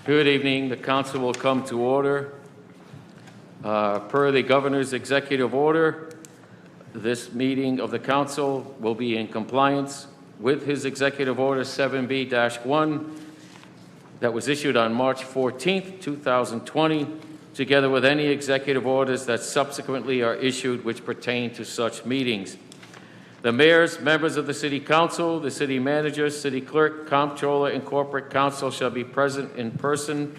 Good evening. The council will come to order. Per the governor's executive order, this meeting of the council will be in compliance with his executive order 7B-1 that was issued on March 14th, 2020, together with any executive orders that subsequently are issued which pertain to such meetings. The mayors, members of the city council, the city manager, city clerk, comptroller, and corporate council shall be present in person,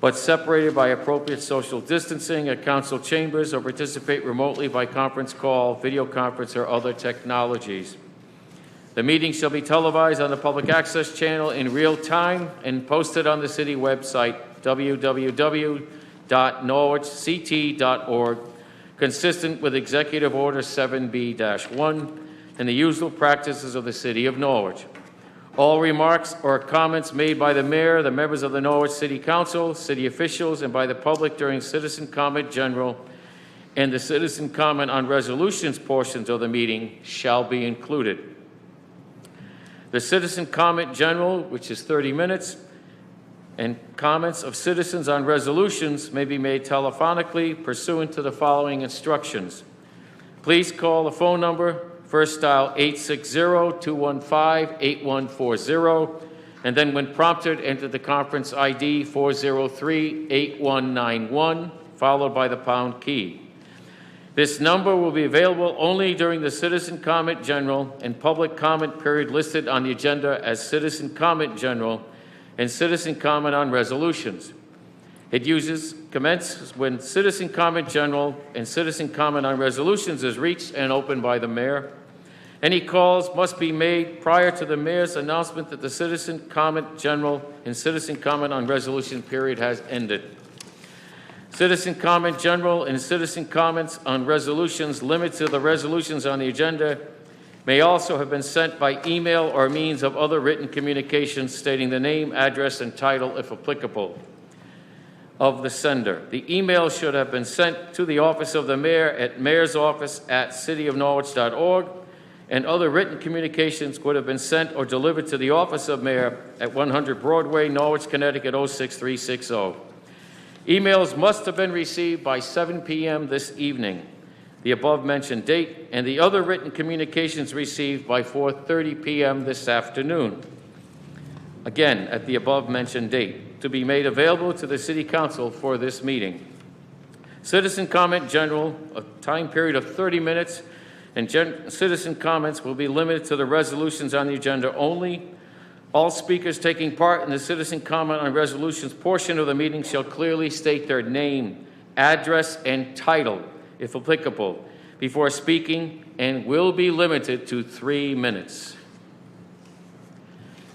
but separated by appropriate social distancing at council chambers, or participate remotely by conference call, video conference, or other technologies. The meeting shall be televised on the public access channel in real time and posted on the city website, www.norwichct.org, consistent with Executive Order 7B-1 and the usual practices of the City of Norwich. All remarks or comments made by the mayor, the members of the Norwich City Council, city officials, and by the public during citizen comment general and the citizen comment on resolutions portions of the meeting shall be included. The citizen comment general, which is 30 minutes, and comments of citizens on resolutions may be made telephonically pursuant to the following instructions. Please call the phone number, first dial 860-215-8140, and then when prompted, enter the conference ID 403-8191, followed by the pound key. This number will be available only during the citizen comment general and public comment period listed on the agenda as citizen comment general and citizen comment on resolutions. It commences when citizen comment general and citizen comment on resolutions is reached and opened by the mayor. Any calls must be made prior to the mayor's announcement that the citizen comment general and citizen comment on resolution period has ended. Citizen comment general and citizen comments on resolutions limited to the resolutions on the agenda may also have been sent by email or means of other written communication stating the name, address, and title, if applicable, of the sender. The email should have been sent to the office of the mayor at mayorsoffice@cityofnorwich.org, and other written communications would have been sent or delivered to the office of mayor at 100 Broadway, Norwich, Connecticut 06360. Emails must have been received by 7 p.m. this evening, the above-mentioned date, and the other written communications received by 4:30 p.m. this afternoon, again at the above-mentioned date, to be made available to the City Council for this meeting. Citizen comment general, a time period of 30 minutes, and citizen comments will be limited to the resolutions on the agenda only. All speakers taking part in the citizen comment on resolutions portion of the meeting shall clearly state their name, address, and title, if applicable, before speaking, and will be limited to 3 minutes.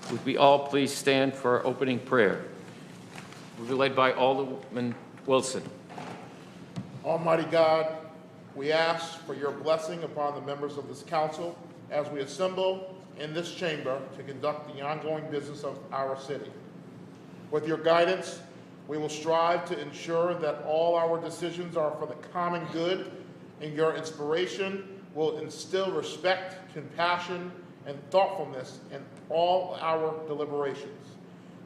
Would we all please stand for our opening prayer? We'll be led by Alderman Wilson. Almighty God, we ask for your blessing upon the members of this council as we assemble in this chamber to conduct the ongoing business of our city. With your guidance, we will strive to ensure that all our decisions are for the common good, and your inspiration will instill respect, compassion, and thoughtfulness in all our deliberations.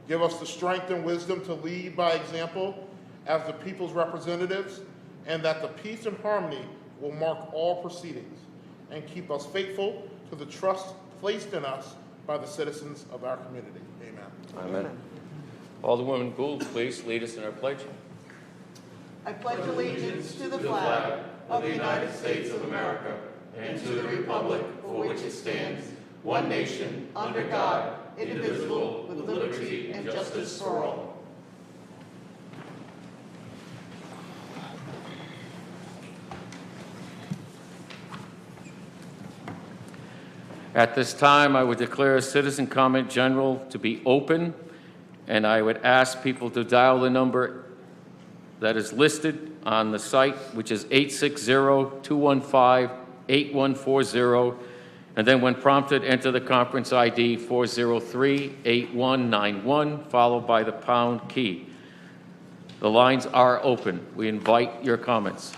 Give us the strength and wisdom to lead by example as the people's representatives, and that the peace and harmony will mark all proceedings, and keep us faithful to the trust placed in us by the citizens of our community. Amen. Amen. Alderwoman Gould, please lead us in our pledge. I pledge allegiance to the flag of the United States of America and to the republic for which it stands, one nation, under God, indivisible, with liberty and justice for all. At this time, I would declare citizen comment general to be open, and I would ask people to dial the number that is listed on the site, which is 860-215-8140, and then when prompted, enter the conference ID 403-8191, followed by the pound key. The lines are open. We invite your comments.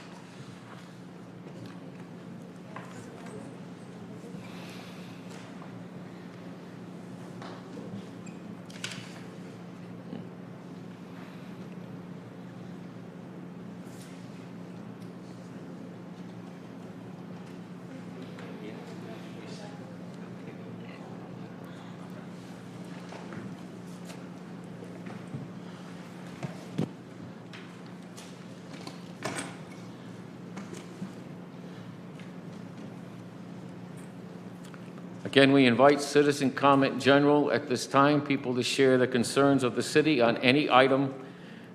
Again, we invite citizen comment general at this time, people to share the concerns of the city on any item.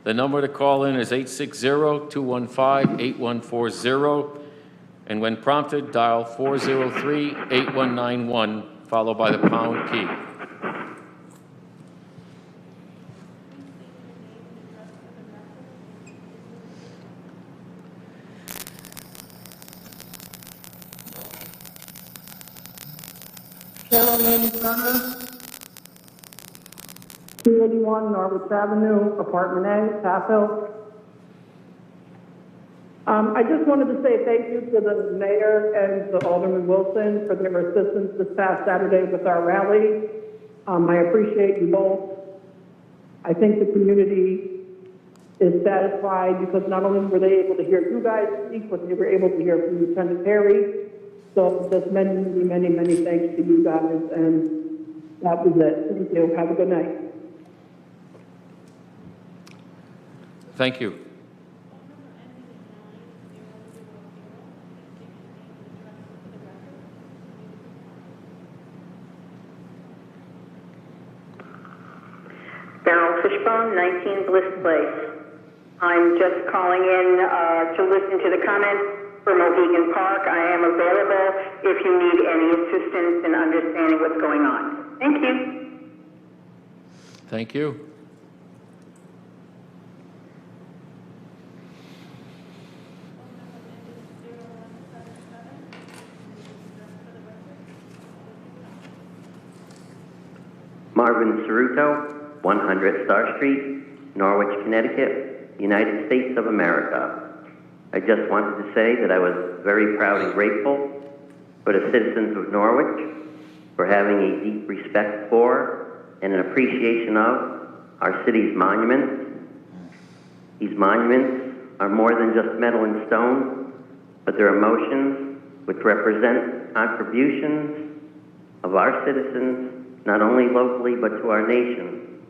The number to call in is 860-215-8140, and when prompted, dial 403-8191, followed by the pound key. Carolyn Turner, 281 Norwich Avenue, Apartment A, Taft. I just wanted to say thank you to the mayor and to Alderman Wilson for their assistance this past Saturday with our rally. I appreciate you both. I think the community is satisfied because not only were they able to hear you guys speak, but they were able to hear from Lieutenant Perry. So just many, many, many thanks to you guys, and that was it. Thank you. Have a good night. Thank you. Beryl Fishbone, 19 Bliss Place. I'm just calling in to listen to the comments for Mohegan Park. I am available if you need any assistance in understanding what's going on. Thank you. Thank you. Marvin Cerruto, 100 Star Street, Norwich, Connecticut, United States of America. I just wanted to say that I was very proud and grateful for the citizens of Norwich for having a deep respect for and an appreciation of our city's monuments. These monuments are more than just metal and stone, but they're emotions which represent contributions of our citizens, not only locally, but to our nation.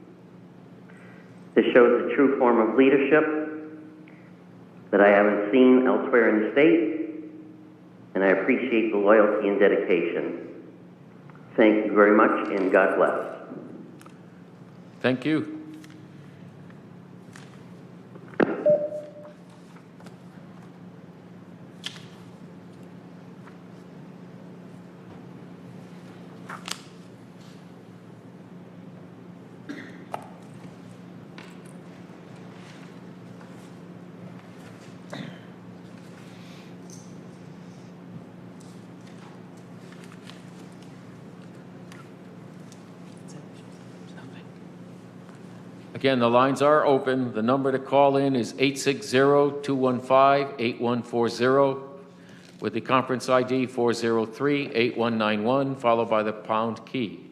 This shows a true form of leadership that I haven't seen elsewhere in the state, and I appreciate the loyalty and dedication. Thank you very much, and God bless. Thank you. Again, the lines are open. The number to call in is 860-215-8140 with the conference ID 403-8191, followed by the pound key.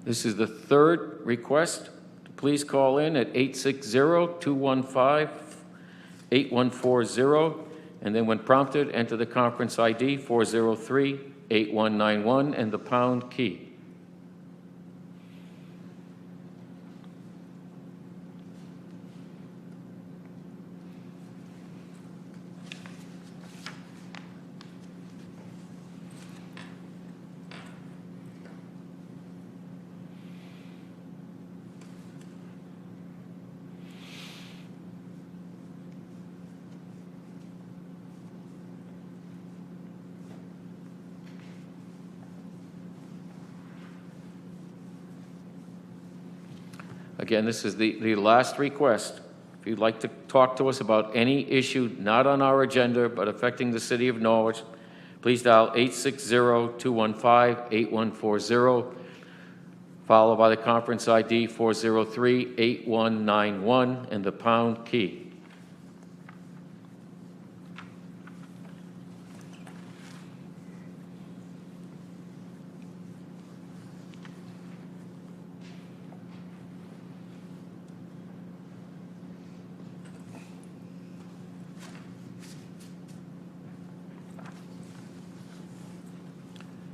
This is the third request. Please call in at 860-215-8140, and then when prompted, enter the conference ID 403-8191 and the pound key. Again, this is the last request. If you'd like to talk to us about any issue not on our agenda but affecting the city of Norwich, please dial 860-215-8140, followed by the conference ID 403-8191 and the pound key.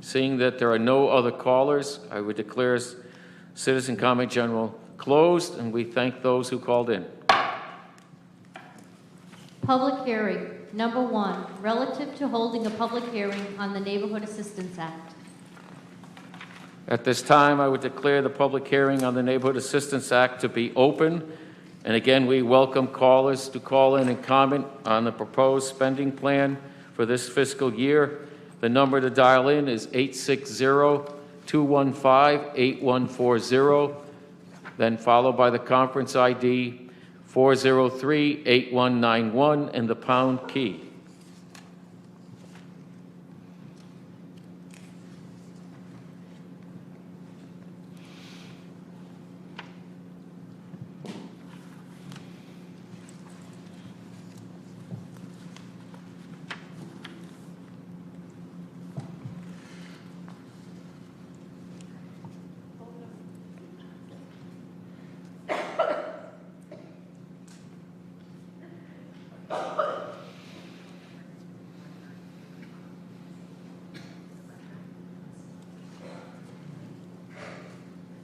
Seeing that there are no other callers, I would declare citizen comment general closed, and we thank those who called in. Public hearing. Number 1, relative to holding a public hearing on the Neighborhood Assistance Act. At this time, I would declare the public hearing on the Neighborhood Assistance Act to be open. And again, we welcome callers to call in and comment on the proposed spending plan for this fiscal year. The number to dial in is 860-215-8140, then followed by the conference ID 403-8191 and the pound key.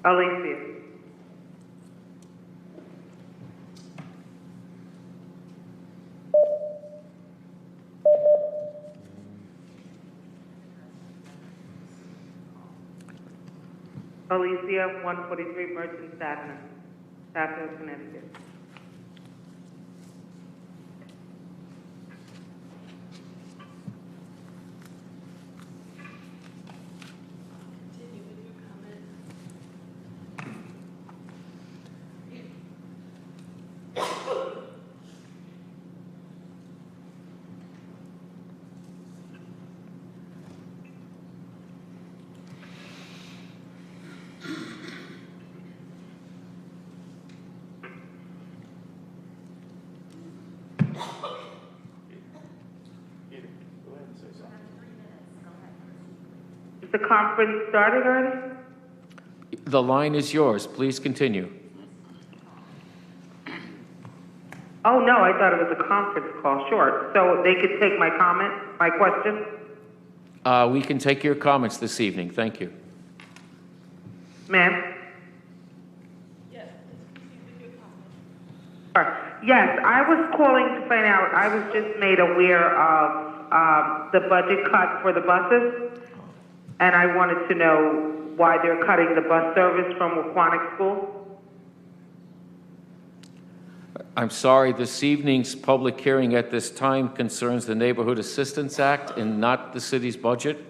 Alicia. Alicia, 143 Merchants Avenue, Southfield, Connecticut. Is the conference started already? The line is yours. Please continue. Oh, no, I thought it was a conference call. Sure. So they could take my comment, my question? We can take your comments this evening. Thank you. Ma'am? Yes, I was calling to find out, I was just made aware of the budget cut for the buses, and I wanted to know why they're cutting the bus service from Waquanic School. I'm sorry, this evening's public hearing at this time concerns the Neighborhood Assistance Act and not the city's budget.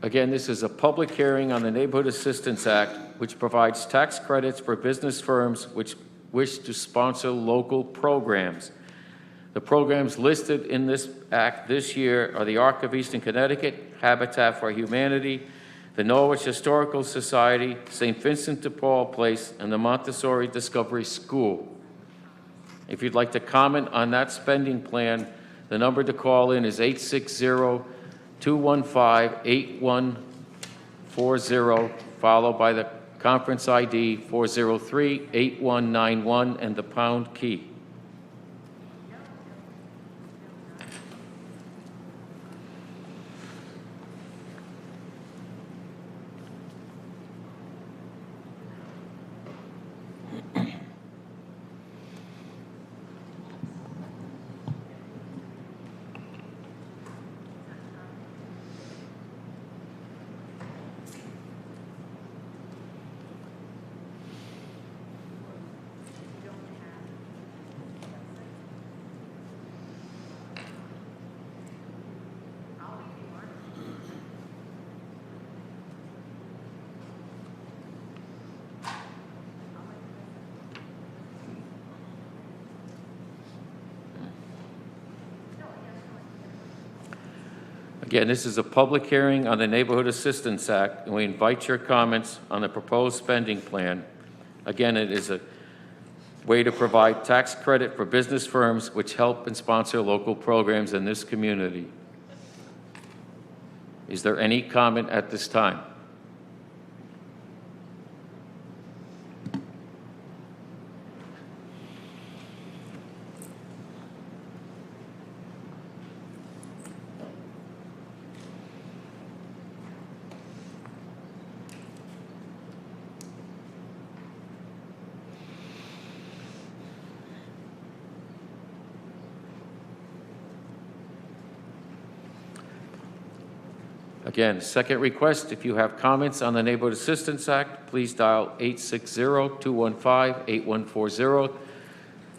Again, this is a public hearing on the Neighborhood Assistance Act, which provides tax credits for business firms which wish to sponsor local programs. The programs listed in this act this year are the Arc of Eastern Connecticut, Habitat for Humanity, the Norwich Historical Society, St. Vincent de Paul Place, and the Montessori Discovery School. If you'd like to comment on that spending plan, the number to call in is 860-215-8140, followed by the conference ID 403-8191 and the pound key. Again, this is a public hearing on the Neighborhood Assistance Act, and we invite your comments on the proposed spending plan. Again, it is a way to provide tax credit for business firms which help and sponsor local programs in this community. Is there any comment at this time? Again, second request, if you have comments on the Neighborhood Assistance Act, please dial 860-215-8140,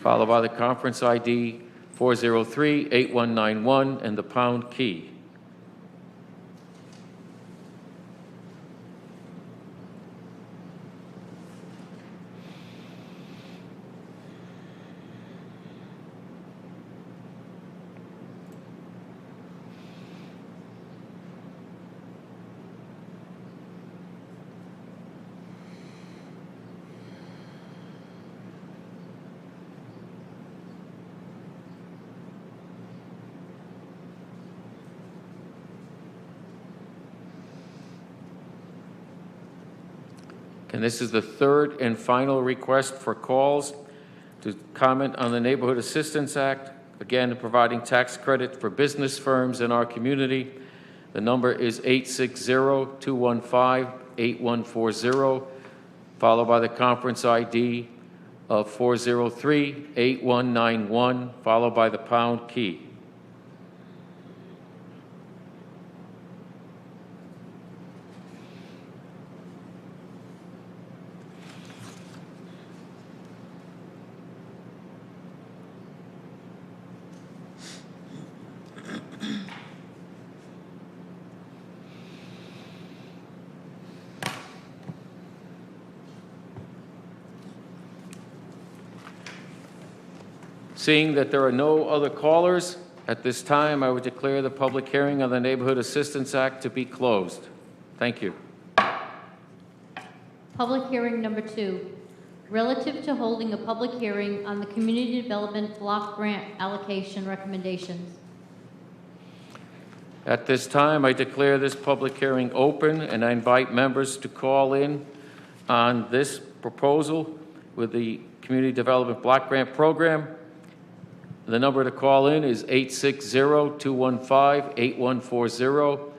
followed by the conference ID 403-8191 and the pound key. And this is the third and final request for calls to comment on the Neighborhood Assistance Act, again, providing tax credit for business firms in our community. The number is 860-215-8140, followed by the conference ID of 403-8191, followed by the pound key. Seeing that there are no other callers, at this time, I would declare the public hearing on the Neighborhood Assistance Act to be closed. Thank you. Public hearing number 2, relative to holding a public hearing on the Community Development Block Grant allocation recommendations. At this time, I declare this public hearing open, and I invite members to call in on this proposal with the Community Development Block Grant Program. The number to call in is 860-215-8140,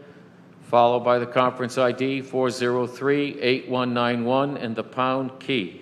followed by the conference ID 403-8191 and the pound key.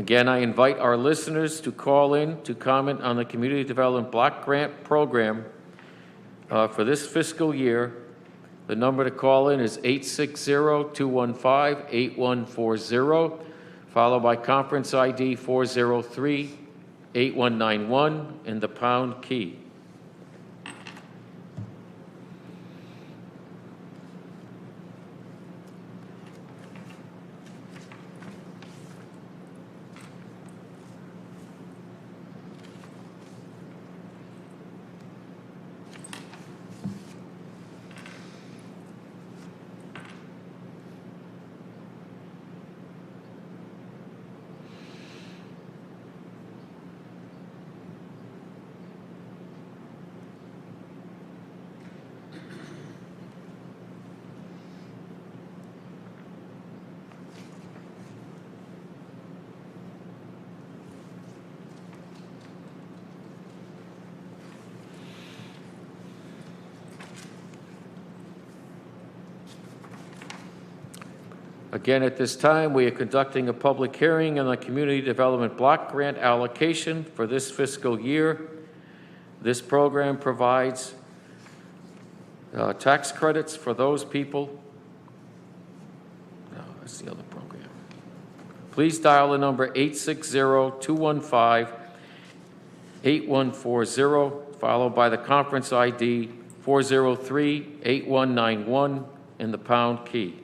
Again, I invite our listeners to call in to comment on the Community Development Block Grant Program for this fiscal year. The number to call in is 860-215-8140, followed by conference ID 403-8191 and the pound key. Again, at this time, we are conducting a public hearing on the Community Development Block Grant allocation for this fiscal year. This program provides tax credits for those people. No, that's the other program. Please dial the number 860-215-8140, followed by the conference ID 403-8191 and the pound key.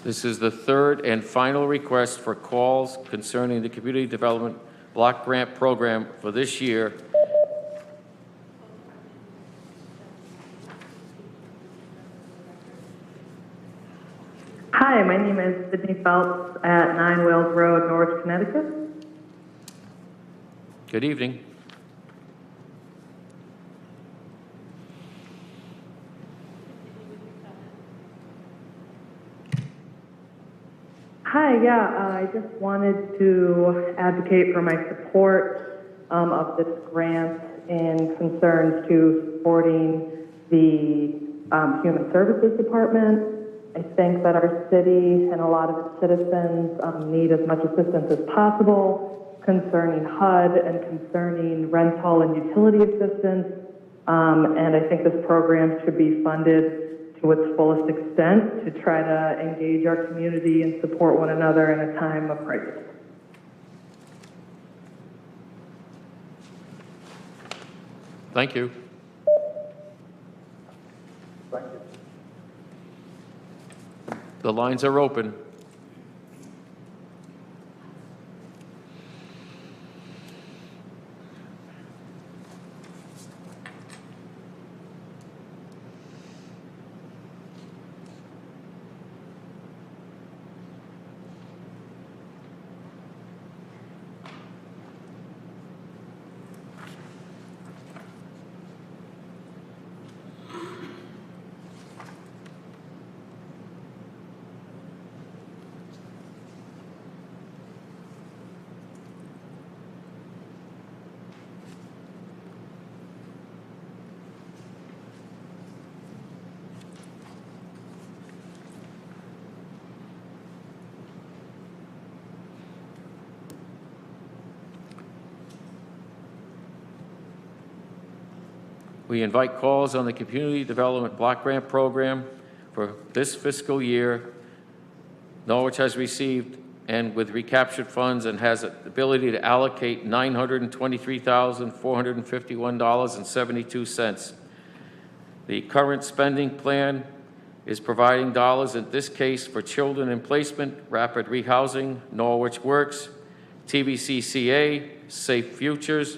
This is the third and final request for calls concerning the Community Development Block Grant Program for this year. Hi, my name is Sydney Phelps at 9 Wells Road, Norwich, Connecticut. Good evening. Hi, I just wanted to advocate for my support of this grant in concerns to supporting the Human Services Department. I think that our city and a lot of its citizens need as much assistance as possible concerning HUD and concerning rental and utility assistance. And I think this program should be funded to its fullest extent to try to engage our community and support one another in a time of crisis. Thank you. Thank you. The lines are open. We invite calls on the Community Development Block Grant Program for this fiscal year. Norwich has received and with recaptured funds and has the ability to allocate $923,451.72 The current spending plan is providing dollars, in this case, for children in placement, rapid rehousing, Norwich Works, TVCCA, Safe Futures,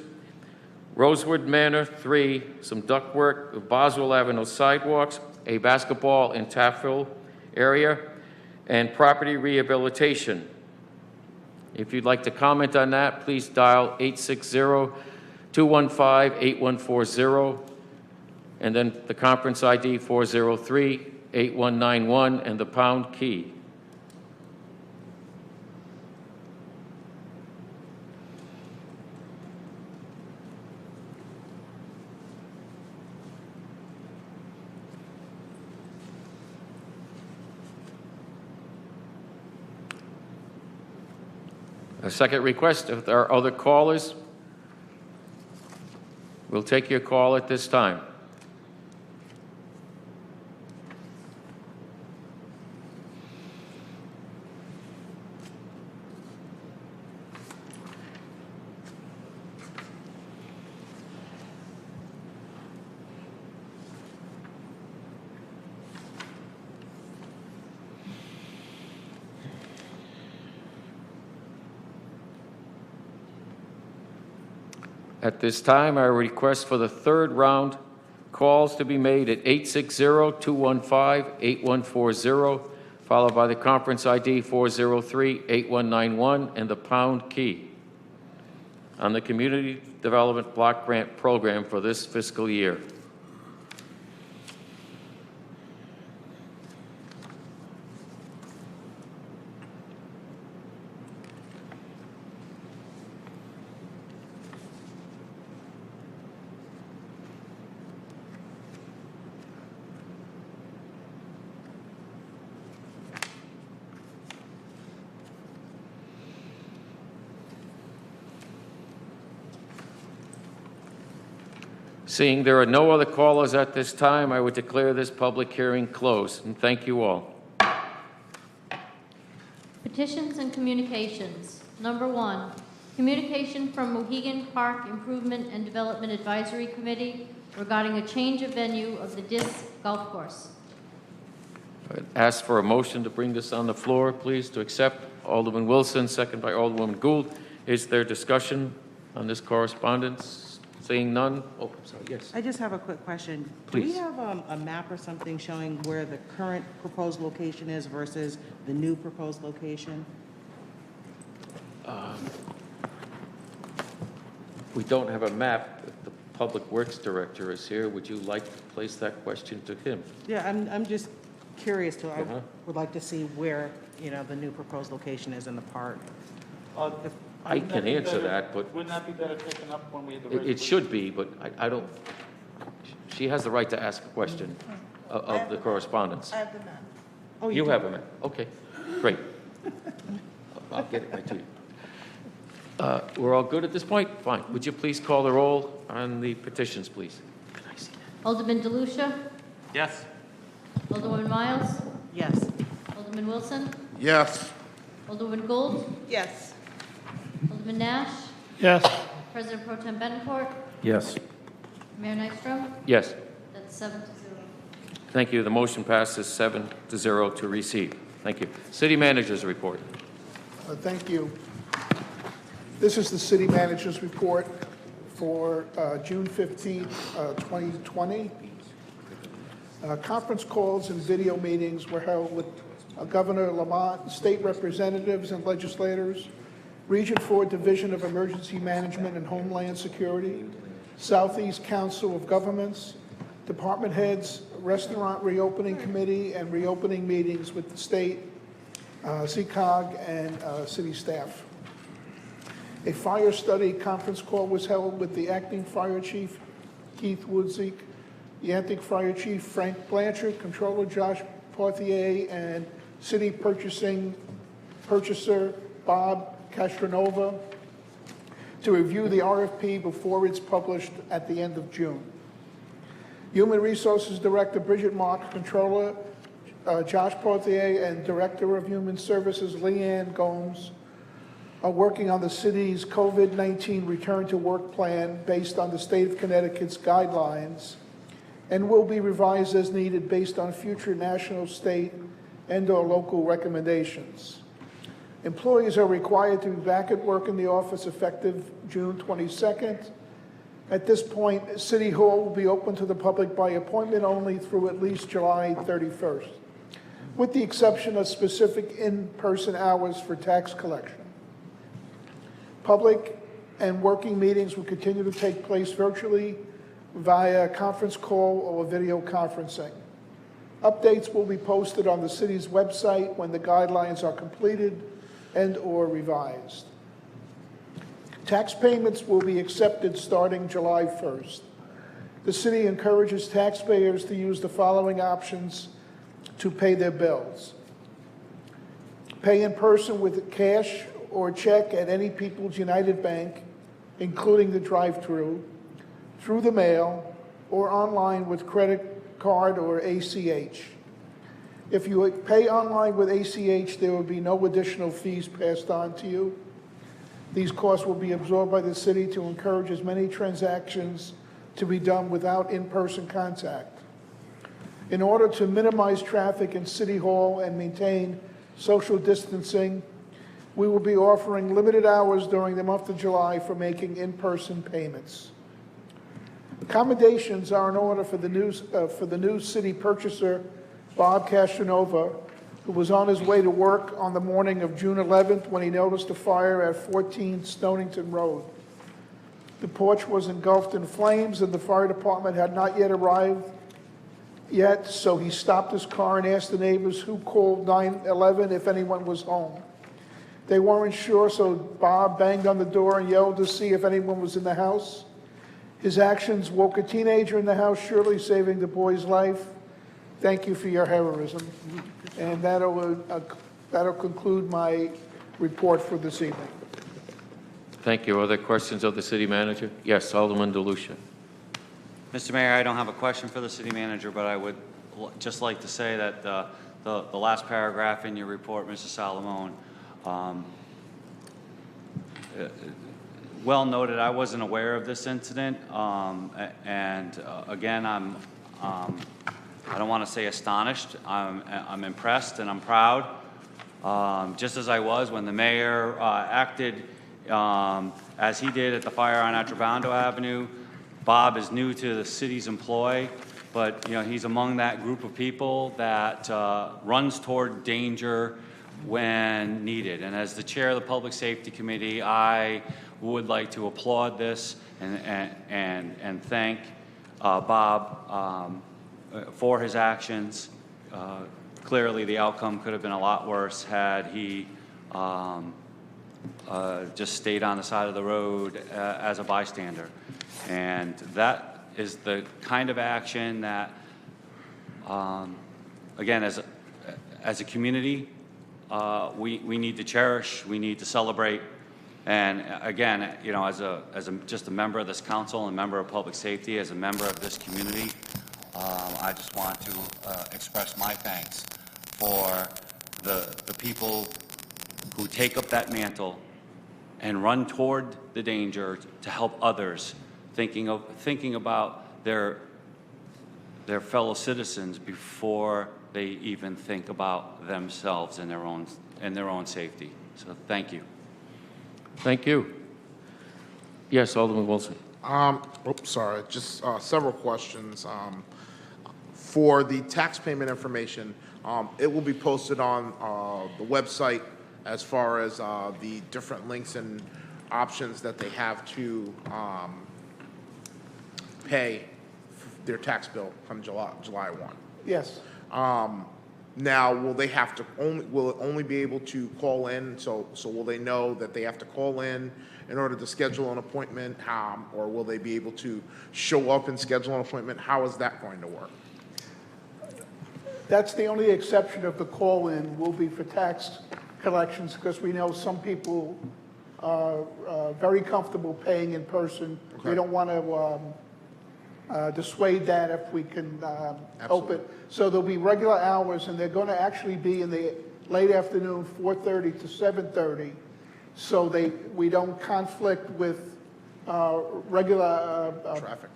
Rosewood Manor, 3, some ductwork of Boswell Avenue sidewalks, a basketball in Taftville area, and property rehabilitation. If you'd like to comment on that, please dial 860-215-8140, and then the conference ID 403-8191 and the pound key. A second request, if there are other callers, we'll take your call at this time. At this time, I request for the third round calls to be made at 860-215-8140, followed by the conference ID 403-8191 and the pound key on the Community Development Block Grant Program for this fiscal year. Seeing there are no other callers at this time, I would declare this public hearing closed, and thank you all. Petitions and communications. Number 1, communication from Mohegan Park Improvement and Development Advisory Committee regarding a change of venue of the Disc Golf Course. I'd ask for a motion to bring this on the floor, please, to accept. Alderman Wilson, second by Alderwoman Gould. Is there discussion on this correspondence? Seeing none? Oh, sorry, yes. I just have a quick question. Please. Do we have a map or something showing where the current proposed location is versus the new proposed location? We don't have a map. The Public Works Director is here. Would you like to place that question to him? Yeah, I'm just curious to, I Uh-huh. would like to see where, the new proposed location is in the park. I can answer that, but Wouldn't that be better taken up when we have the it resolution? should be, but I don't, she has the right to ask a question of the correspondence. have the map. Oh, You do? have a map. Okay, great. I'll get it right to you. We're all good at this point? Fine. Would you please call the roll on the petitions, please? Can I see that? Alderman DeLucia? Yes. Alderwoman Miles? Yes. Alderman Wilson? Yes. Alderwoman Gould? Yes. Alderman Nash? Yes. President Pro Tem Bettencourt? Yes. Mayor Nystrom? Yes. That's 7-0. Thank you. The motion passes 7-0 to receive. Thank you. City Manager's report. Thank you. This is the city manager's report for June 15th, 2020. Conference calls and video meetings were held with Governor Lamont, state representatives and legislators, Region 4 Division of Emergency Management and Homeland Security, Southeast Council of Governments, department heads, Restaurant Reopening Committee, and reopening meetings with the state, CCOG, and city staff. A fire study conference call was held with the acting fire chief, Keith Woodzik, the acting fire chief, Frank Blanchard, controller Josh Porthier, and city purchaser, Bob Castronova, to review the RFP before it's published at the end of June. Human Resources Director Bridget Mark, controller Josh Porthier, and Director of Human Services Leanne Gomes are working on the city's COVID-19 return to work plan based on the state of Connecticut's guidelines and will be revised as needed based on future national, state, and/or local recommendations. Employees are required to be back at work in the office effective June 22nd. At this point, City Hall will be open to the public by appointment only through at least July 31st, with the exception of specific in-person hours for tax collection. Public and working meetings will continue to take place virtually via conference call or video conferencing. Updates will be posted on the city's website when the guidelines are completed and/or revised. Tax payments will be accepted starting July 1st. The city encourages taxpayers to use the following options to pay their bills. Pay in person with cash or check at any People's United Bank, including the drive-through, through the mail, or online with credit card or ACH. If you pay online with ACH, there will be no additional fees passed on to you. These costs will be absorbed by the city to encourage as many transactions to be done without in-person contact. In order to minimize traffic in City Hall and maintain social distancing, we will be offering limited hours during the month of July for making in-person payments. Accommodations are in order for the new city purchaser, Bob Casanova, who was on his way to work on the morning of June 11th when he noticed a fire at 14 Stonington Road. The porch was engulfed in flames and the fire department had not yet arrived yet, so he stopped his car and asked the neighbors who called 911 if anyone was home. They weren't sure, so Bob banged on the door and yelled to see if anyone was in the house. His actions woke a teenager in the house, surely saving the boy's life. Thank you for your heroism. And that'll conclude my report for this evening. Thank you. Other questions of the city manager? Yes, Alderman DeLucia. Mr. Mayor, I don't have a question for the city manager, but I would just like to say that the last paragraph in your report, Mr. Salamone, well noted. I wasn't aware of this incident, and again, I don't want to say astonished. I'm impressed and I'm proud, just as I was when the mayor acted as he did at the fire on Atrabando Avenue. Bob is new to the city's employ, but he's among that group of people that runs toward danger when needed. And as the chair of the Public Safety Committee, I would like to applaud this and thank Bob for his actions. Clearly, the outcome could have been a lot worse had he just stayed on the side of the road as a bystander. And that is the kind of action that, again, as a community, we need to cherish, we need to celebrate. And again, as just a member of this council and a member of public safety, as a member of this community, I just want to express my thanks for the people who take up that mantle and run toward the danger to help others, thinking about their fellow citizens before they even think about themselves and their own safety. So thank you. Thank you. Yes, Alderman Wilson. Sorry, just several questions. For the tax payment information, it will be posted on the website as far as the different links and options that they have to pay their tax bill come July 1. Yes. Now, will it only be able to call in? So will they know that they have to call in order to schedule an appointment? Or will they be able to show up and schedule an appointment? How is that going to work? That's the only exception of the call-in will be for tax collections, because we know some people are very comfortable paying in person. Okay. We don't want to dissuade that if we can open. So there'll be regular hours, and they're going to actually be in the late afternoon, 4:30 to 7:30, so we don't conflict with regular Traffic.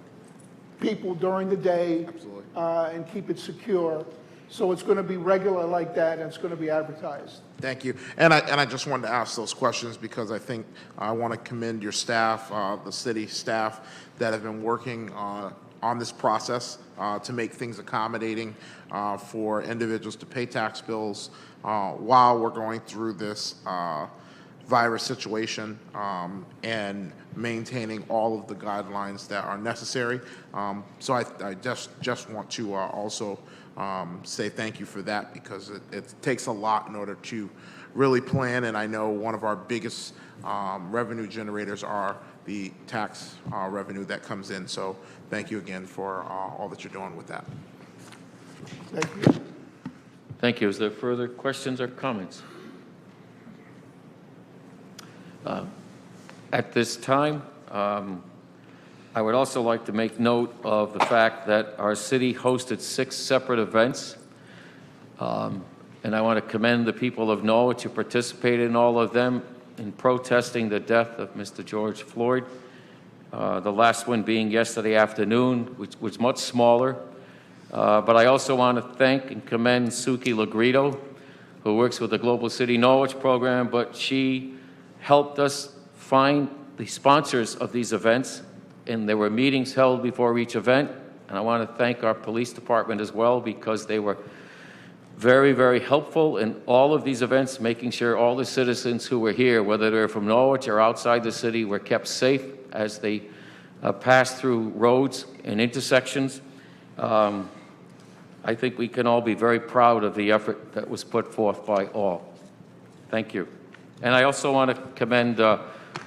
people during the day. Absolutely. And keep it secure. So it's going to be regular like that, and it's going to be advertised. Thank you. And I just wanted to ask those questions because I think I want to commend your staff, the city staff that have been working on this process to make things accommodating for individuals to pay tax bills while we're going through this virus situation and maintaining all of the guidelines that are necessary. So I just want to also say thank you for that because it takes a lot in order to really plan, and I know one of our biggest revenue generators are the tax revenue that comes in. So thank you again for all that you're doing with that. Thank you. Thank you. Is there further questions or comments? At this time, I would also like to make note of the fact that our city hosted 6 separate events. And I want to commend the people of Norwich who participated in all of them in protesting the death of Mr. George Floyd. The last one being yesterday afternoon, which was much smaller. But I also want to thank and commend Suki Lagrito, who works with the Global City Norwich program, but she helped us find the sponsors of these events, and there were meetings held before each event. And I want to thank our police department as well because they were very, very helpful in all of these events, making sure all the citizens who were here, whether they're from Norwich or outside the city, were kept safe as they passed through roads and intersections. I think we can all be very proud of the effort that was put forth by all. Thank you. And I also want to commend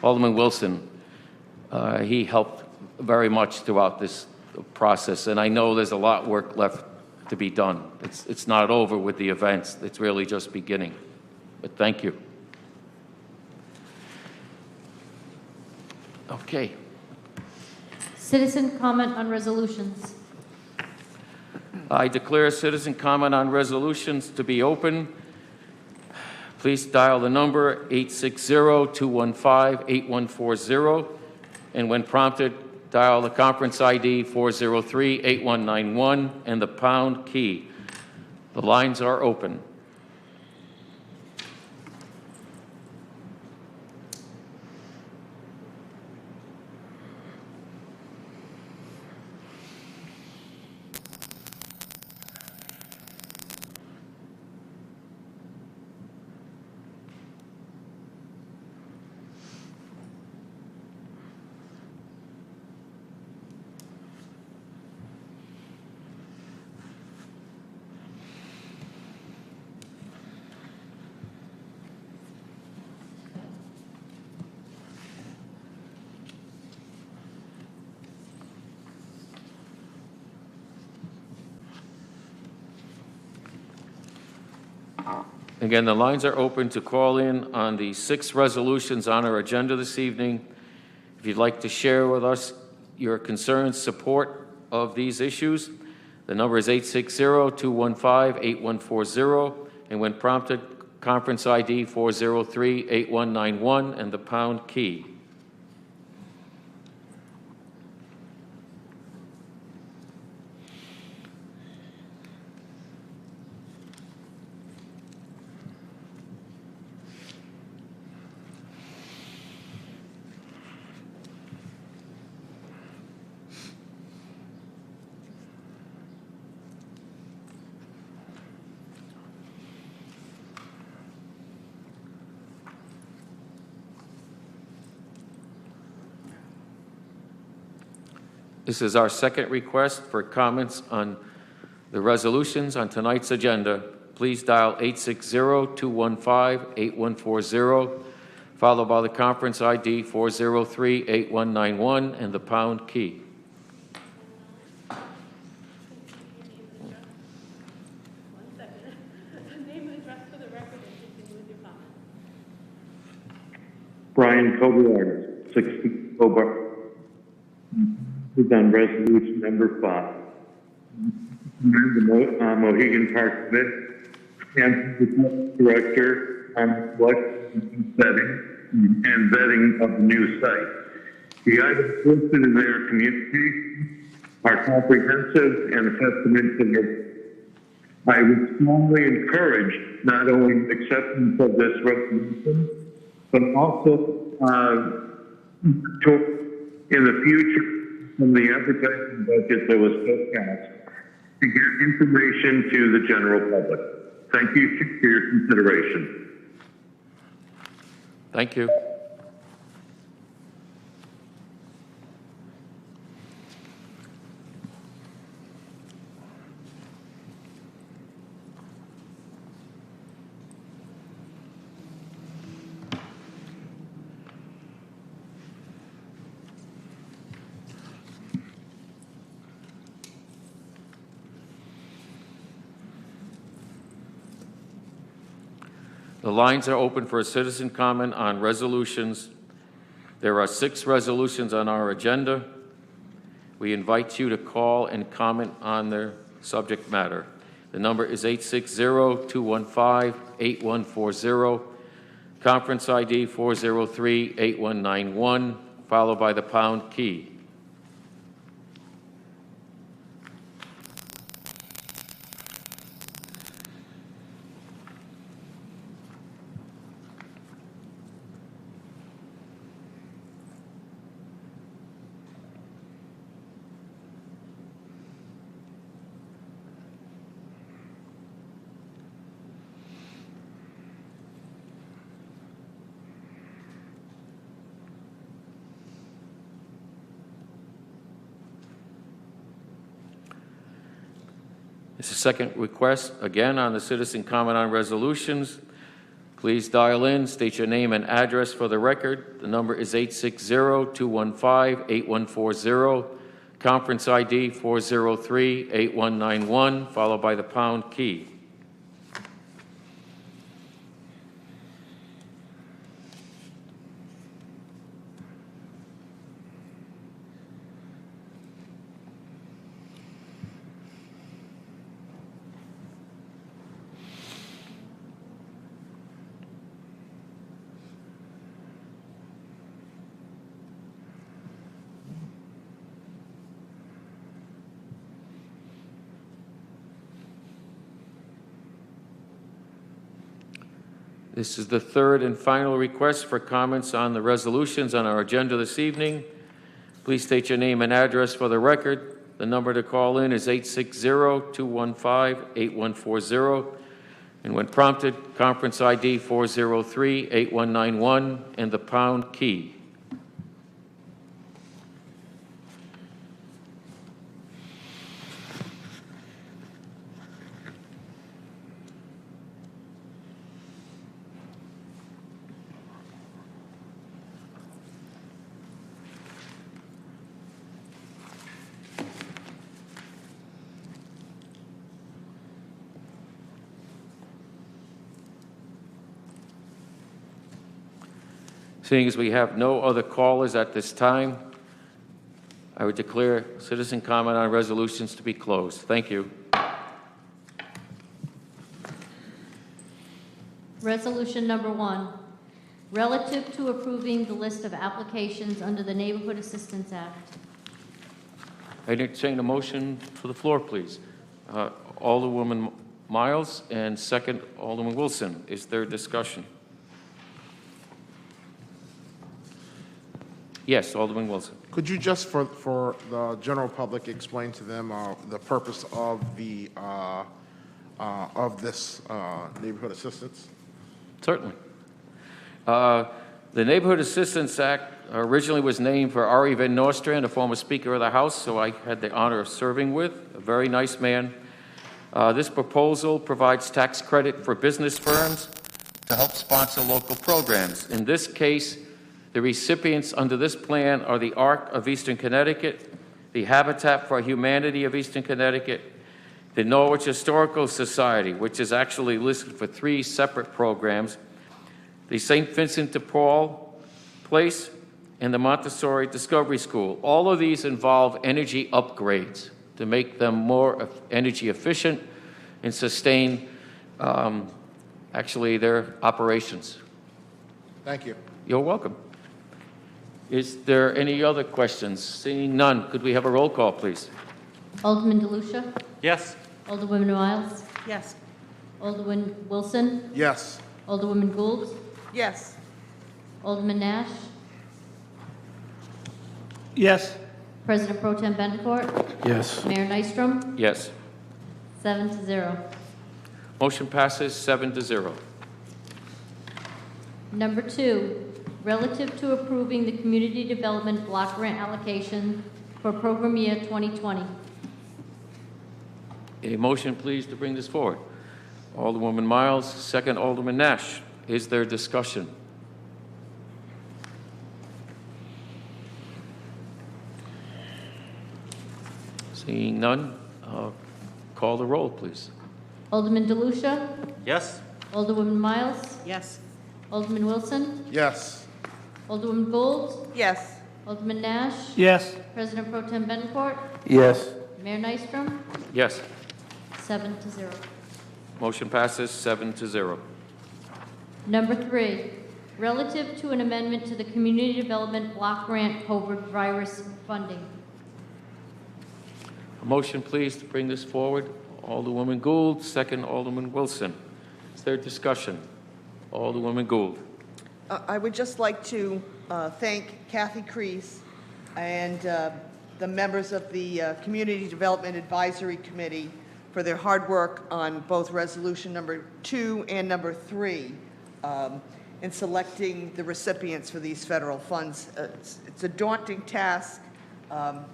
Alderman Wilson. He helped very much throughout this process, and I know there's a lot of work left to be done. It's not over with the events. It's really just beginning. But thank you. Okay. Citizen comment on resolutions. I declare citizen comment on resolutions to be open. Please dial the number 860-215-8140, and when prompted, dial the conference ID 403-8191 and the pound key. The lines are open. Again, the lines are open to call in on the 6 resolutions on our agenda this evening. If you'd like to share with us your concerns, support of these issues, the number is 860-215-8140, and when prompted, conference ID 403-8191 and the pound key. This is our second request for comments on the resolutions on tonight's agenda. Please dial 860-215-8140, followed by the conference ID 403-8191 and the pound key. Brian Kovar, 60 Hobart. Is on resolution number 5. The Mohegan Park Smith and the director on selection, setting, and vetting of the new site. The items listed in their communication are comprehensive and a testament to their. I would strongly encourage not only acceptance of this resolution, but also in the future from the advertising budget that was just passed to get information to the general public. Thank you for your consideration. Thank you. The lines are open for a citizen comment on resolutions. There are 6 resolutions on our agenda. We invite you to call and comment on their subject matter. The number is 860-215-8140, conference ID 403-8191, followed by the pound key. This is a second request, again, on the citizen comment on resolutions. Please dial in, state your name and address for the record. The number is 860-215-8140, conference ID 403-8191, followed by the pound key. This is the third and final request for comments on the resolutions on our agenda this evening. Please state your name and address for the record. The number to call in is 860-215-8140. And when prompted, conference ID 403-8191 and the pound key. Seeing as we have no other callers at this time, I would declare citizen comment on resolutions to be closed. Thank you. Resolution number 1, relative to approving the list of applications under the Neighborhood Assistance Act. I entertain a motion to the floor, please. Alderwoman Miles and second, Alderman Wilson. Is there discussion? Yes, Alderman Wilson. Could you just, for the general public, explain to them the purpose of the this neighborhood assistance? Certainly. The Neighborhood Assistance Act originally was named for Ari Van Nostrand, a former Speaker of the House, so I had the honor of serving with, a very nice man. This proposal provides tax credit for business firms to help sponsor local programs. In this case, the recipients under this plan are the ARC of Eastern Connecticut, the Habitat for Humanity of Eastern Connecticut, the Norwich Historical Society, which is actually listed for 3 separate programs, the St. Vincent de Paul Place, and the Montessori Discovery School. All of these involve energy upgrades to make them more energy efficient and sustain actually their operations. Thank you. You're welcome. Is there any other questions? Seeing none, could we have a roll call, please? Alderman DeLucia? Yes. Alderwoman Miles? Yes. Alderman Wilson? Yes. Alderwoman Gould? Yes. Alderman Nash? Yes. President Pro Tem Bencourt? Yes. Mayor Nystrom? Yes. 7-0. Motion passes 7-0. Number 2, relative to approving the Community Development Block Grant allocation for program year 2020. A motion, please, to bring this forward. Alderwoman Miles, second Alderman Nash. Is there discussion? Seeing none, call the roll, please. Alderman DeLucia? Yes. Alderwoman Miles? Yes. Alderman Wilson? Yes. Alderwoman Gould? Yes. Alderman Nash? Yes. President Pro Tem Bencourt? Yes. Mayor Nystrom? Yes. 7-0. Motion passes 7-0. Number 3, relative to an amendment to the Community Development Block Grant COVID virus funding. A motion, please, to bring this forward. Alderwoman Gould, second Alderman Wilson. Is there discussion? Alderwoman Gould. I would just like to thank Kathy Crease and the members of the Community Development Advisory Committee for their hard work on both resolution number 2 and number 3 in selecting the recipients for these federal funds. It's a daunting task, and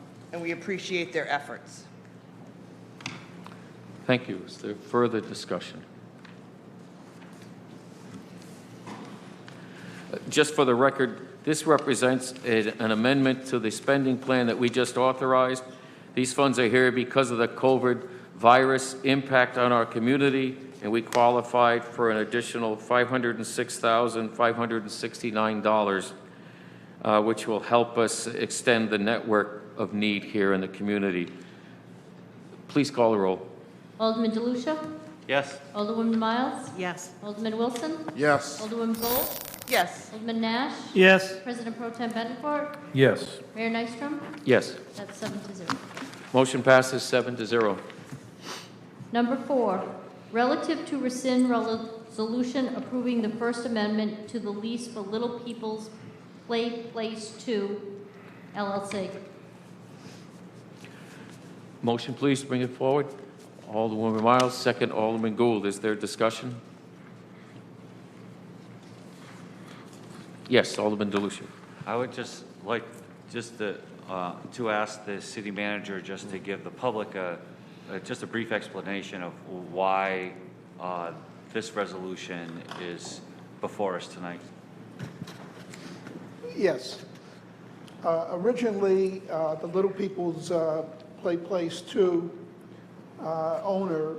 we appreciate their efforts. Thank you. Is there further discussion? Just for the record, this represents an amendment to the spending plan that we just authorized. These funds are here because of the COVID virus impact on our community, and we qualified for an additional $506,569, which will help us extend the network of need here in the community. Please call the roll. Alderman DeLucia? Yes. Alderwoman Miles? Yes. Alderman Wilson? Yes. Alderwoman Gould? Yes. Alderman Nash? Yes. President Pro Tem Bencourt? Yes. Mayor Nystrom? Yes. That's 7-0. Motion passes 7-0. Number 4, relative to rescind resolution approving the First Amendment to the lease for Little People's Play Place 2, LLC. Motion, please, to bring it forward. Alderwoman Miles, second Alderman Gould. Is there discussion? Yes, Alderman DeLucia. I would just like to ask the city manager just to give the public just a brief explanation of why this resolution is before us tonight. Yes. Originally, the Little People's Play Place 2 owner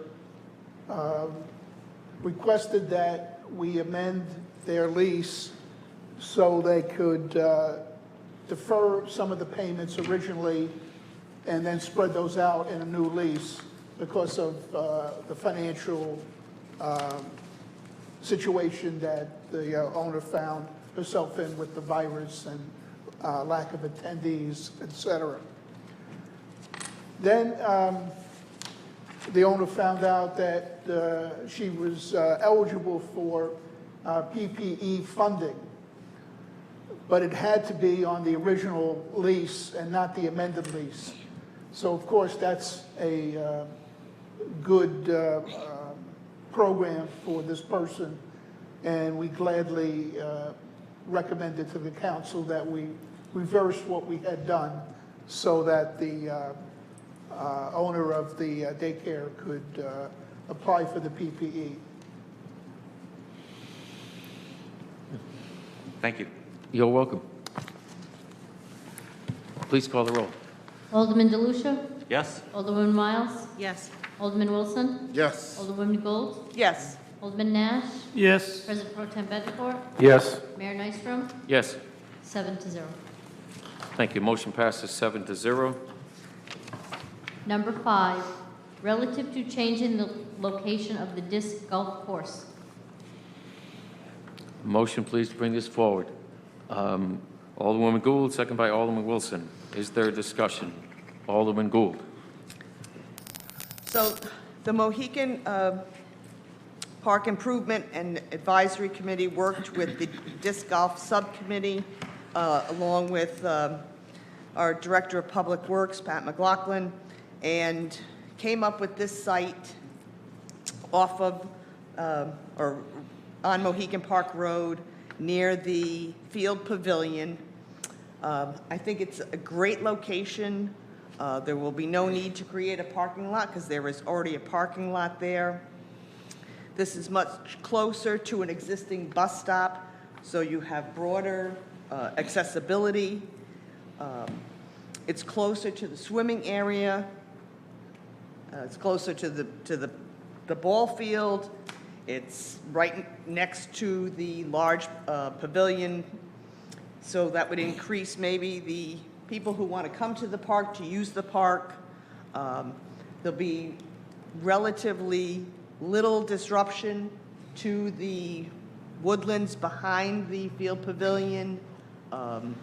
requested that we amend their lease so they could defer some of the payments originally and then spread those out in a new lease because of the financial situation that the owner found herself in with the virus and lack of attendees, et cetera. Then the owner found out that she was eligible for PPE funding, but it had to be on the original lease and not the amended lease. So, of course, that's a good program for this person, and we gladly recommended to the council that we reverse what we had done so that the owner of the daycare could apply for the PPE. Thank you. You're welcome. Please call the roll. Alderman DeLucia? Yes. Alderwoman Miles? Yes. Alderman Wilson? Yes. Alderwoman Gould? Yes. Alderman Nash? Yes. President Pro Tem Bencourt? Yes. Mayor Nystrom? Yes. 7-0. Thank you. Motion passes 7-0. Number 5, relative to changing the location of the disc golf course. Motion, please, to bring this forward. Alderwoman Gould, second by Alderman Wilson. Is there discussion? Alderman Gould. So the Mohegan Park Improvement and Advisory Committee worked with the Disc Golf Subcommittee, along with our Director of Public Works, Pat McLaughlin, and came up with this site off of, or on Mohegan Park Road near the Field Pavilion. I think it's a great location. There will be no need to create a parking lot because there is already a parking lot there. This is much closer to an existing bus stop, so you have broader accessibility. It's closer to the swimming area. It's closer to the ball field. It's right next to the large pavilion, so that would increase maybe the people who want to come to the park to use the park. There'll be relatively little disruption to the woodlands behind the field pavilion. And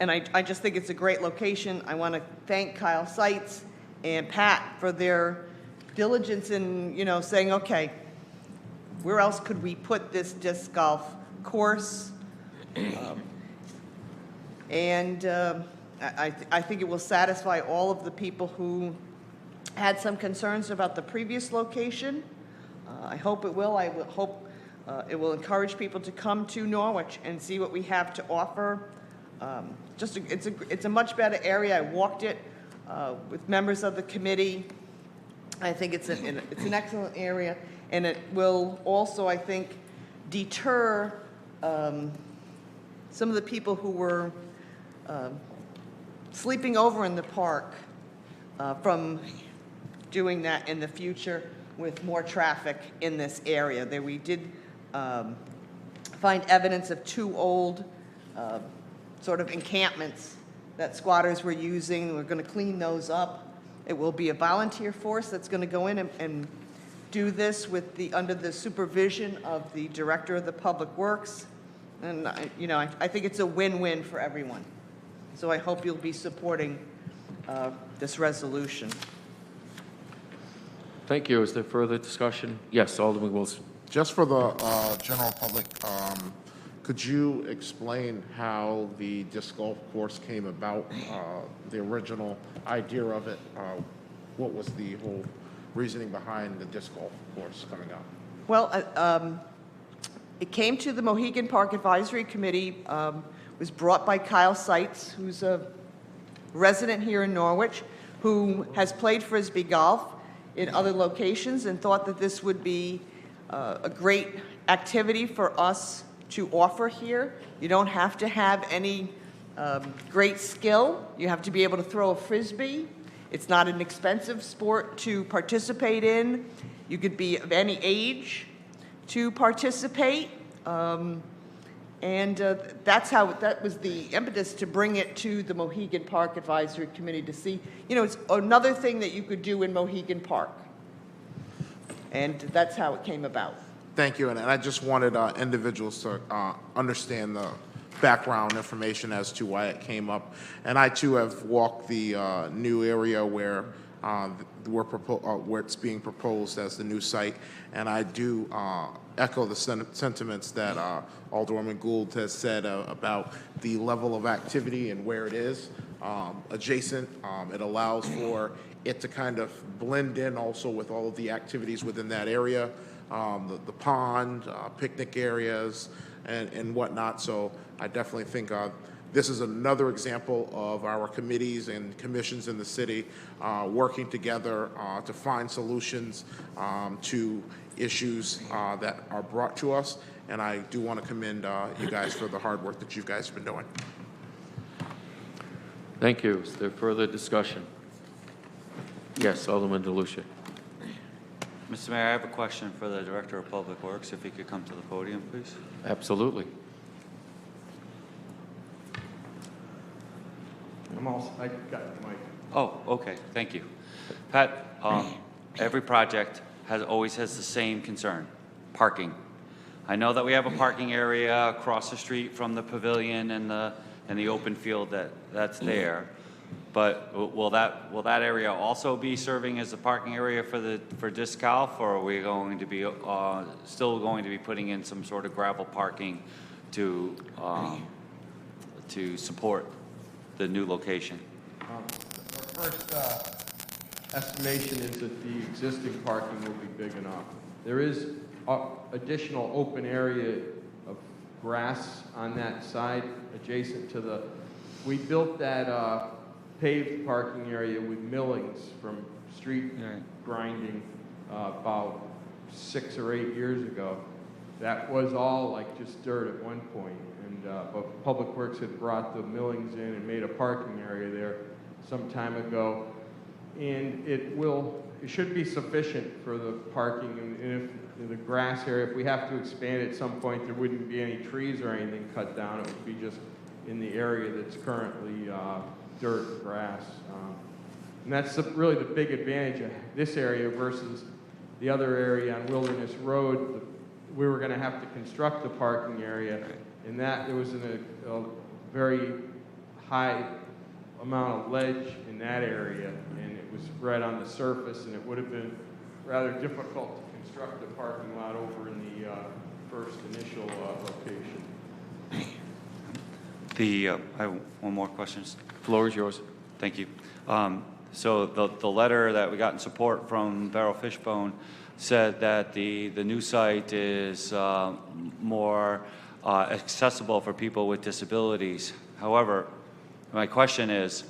I just think it's a great location. I want to thank Kyle Seitz and Pat for their diligence in, saying, okay, where else could we put this disc golf course? I think it will satisfy all of the people who had some concerns about the previous location. I hope it will. I hope it will encourage people to come to Norwich and see what we have to offer. It's a much better area. I walked it with members of the committee. I think it's an excellent area, and it will also, I think, deter some of the people who were sleeping over in the park from doing that in the future with more traffic in this area. We did find evidence of 2 old sort of encampments that squatters were using. We're going to clean those up. It will be a volunteer force that's going to go in and do this under the supervision of the Director of the Public Works. And, I think it's a win-win for everyone. So I hope you'll be supporting this resolution. Thank you. Is there further discussion? Yes, Alderman Wilson. Just for the general public, could you explain how the disc golf course came about, the original idea of it? What was the whole reasoning behind the disc golf course coming out? Well, it came to the Mohegan Park Advisory Committee, was brought by Kyle Seitz, who's a resident here in Norwich, who has played Frisbee golf in other locations and thought that this would be a great activity for us to offer here. You don't have to have any great skill. You have to be able to throw a Frisbee. It's not an expensive sport to participate in. You could be of any age to participate. That was the impetus to bring it to the Mohegan Park Advisory Committee to see, it's another thing that you could do in Mohegan Park. And that's how it came about. Thank you, and I just wanted individuals to understand the background information as to why it came up. And I too have walked the new area where it's being proposed as the new site, and I do echo the sentiments that Alderwoman Gould has said about the level of activity and where it is adjacent. It allows for it to kind of blend in also with all of the activities within that area, the pond, picnic areas, and whatnot. So I definitely think this is another example of our committees and commissions in the city working together to find solutions to issues that are brought to us. And I do want to commend you guys for the hard work that you guys have been doing. Thank you. Is there further discussion? Yes, Alderman DeLucia. Mr. Mayor, I have a question for the Director of Public Works, if he could come to the podium, please. Absolutely. I got the mic. Oh, okay, thank you. Pat, every project always has the same concern, parking. I know that we have a parking area across the street from the pavilion and the open field that's there. But will that area also be serving as a parking area for disc golf, or are we going to be still going to be putting in some sort of gravel parking to support the new location? Our first estimation is that the existing parking will be big enough. There is additional open area of grass on that side adjacent to the, we built that paved parking area with millings from street grinding about 6 or 8 years ago. That was all like just dirt at one point, and but Public Works had brought the millings in and made a parking area there some time ago, and it should be sufficient for the parking. And if the grass area, if we have to expand at some point, there wouldn't be any trees or anything cut down. It would be just in the area that's currently dirt and grass. And that's really the big advantage of this area versus the other area on Wilderness Road. We were going to have to construct the parking area, and that there was a very high amount of ledge in that area, and it was right on the surface, and it would have been rather difficult to construct the parking lot over in the first initial location. I have one more question. Floor is yours. Thank you. So the letter that we got in support from Barrel Fishbone said that the new site is more accessible for people with disabilities. However, my question is,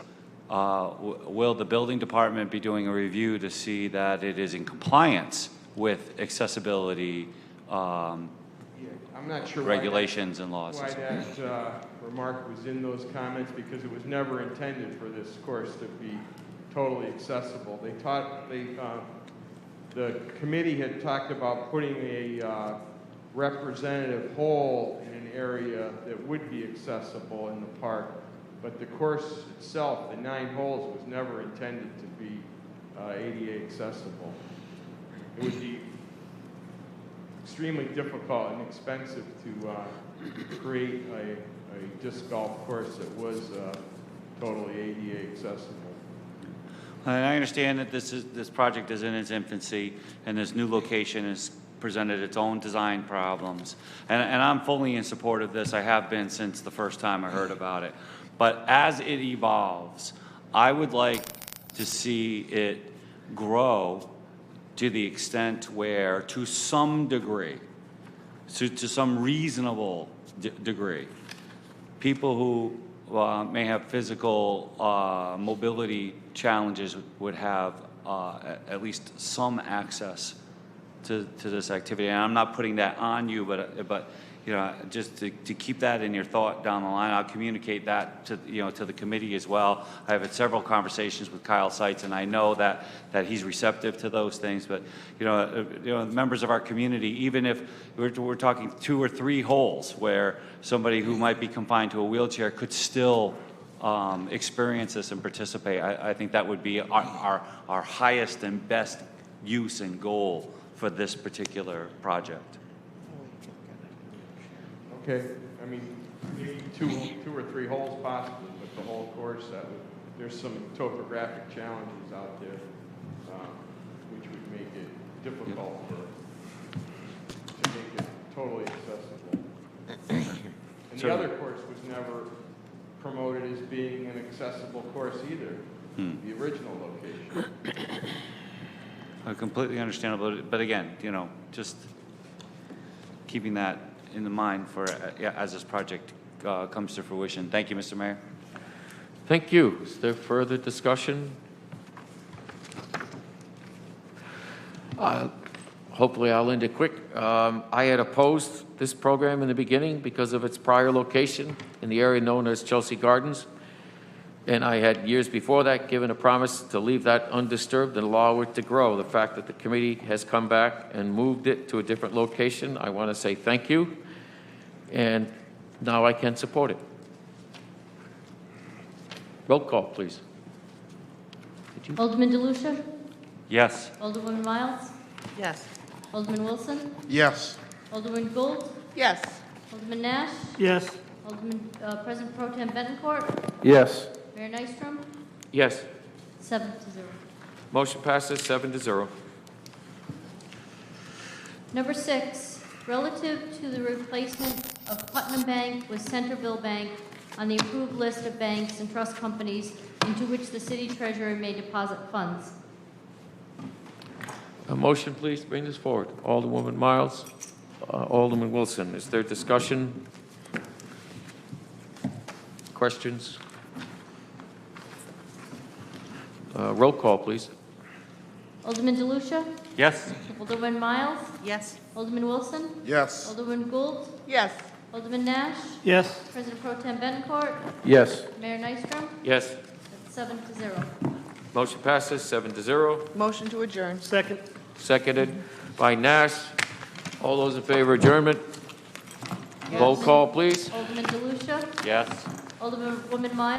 will the building department be doing a review to see that it is in compliance with accessibility I'm not sure regulations and laws? Why that remark was in those comments, because it was never intended for this course to be totally accessible. The committee had talked about putting a representative hole in an area that would be accessible in the park, but the course itself, the 9 holes, was never intended to be ADA accessible. It would be extremely difficult and expensive to create a disc golf course that was totally ADA accessible. And I understand that this project is in its infancy, and this new location has presented its own design problems. And I'm fully in support of this. I have been since the first time I heard about it. But as it evolves, I would like to see it grow to the extent where, to some degree, to some reasonable degree, people who may have physical mobility challenges would have at least some access to this activity. And I'm not putting that on you, but you know, just to keep that in your thought down the line. I'll communicate that to the committee as well. I have had several conversations with Kyle Seitz, and I know that he's receptive to those things. But members of our community, even if we're talking 2 or 3 holes where somebody who might be confined to a wheelchair could still experience this and participate, I think that would be our highest and best use and goal for this particular project. Okay, I mean, maybe two or three holes possibly, but the whole course, there's some topographic challenges out there, which would make it difficult to make it totally accessible. And the other course was never promoted as being an accessible course either, the original location. Completely understandable, but again, just keeping that in the mind for as this project comes to fruition. Thank you, Mr. Mayor. Thank you. Is there further discussion? Hopefully I'll end it quick. I had opposed this program in the beginning because of its prior location in the area known as Chelsea Gardens. And I had years before that given a promise to leave that undisturbed and allow it to grow. The fact that the committee has come back and moved it to a different location, I want to say thank you. And now I can support it. Roll call, please. Alderman DeLucia? Yes. Alderwoman Miles? Yes. Alderman Wilson? Yes. Alderman Gould? Yes. Alderman Nash? Yes. Alderman President Pro Tem Bettencourt? Yes. Mayor Nystrom? Yes. 7-0. Motion passes 7-0. Number 6, relative to the replacement of Putnam Bank with Centerville Bank on the approved list of banks and trust companies into which the city treasurer may deposit funds. A motion, please, bring this forward. Alderwoman Miles, Alderman Wilson. Is there discussion? Questions? Roll call, please. Alderman DeLucia? Yes. Alderman Miles? Yes. Alderman Wilson? Yes. Alderman Gould? Yes. Alderman Nash? Yes. President Pro Tem Bettencourt? Yes. Mayor Nystrom? Yes. That's 7-0. Motion passes 7-0. Motion to adjourn. Second. Seconded by Nash. All those in favor of adjournment? Roll call, please. Alderman DeLucia? Yes. Alderman Miles?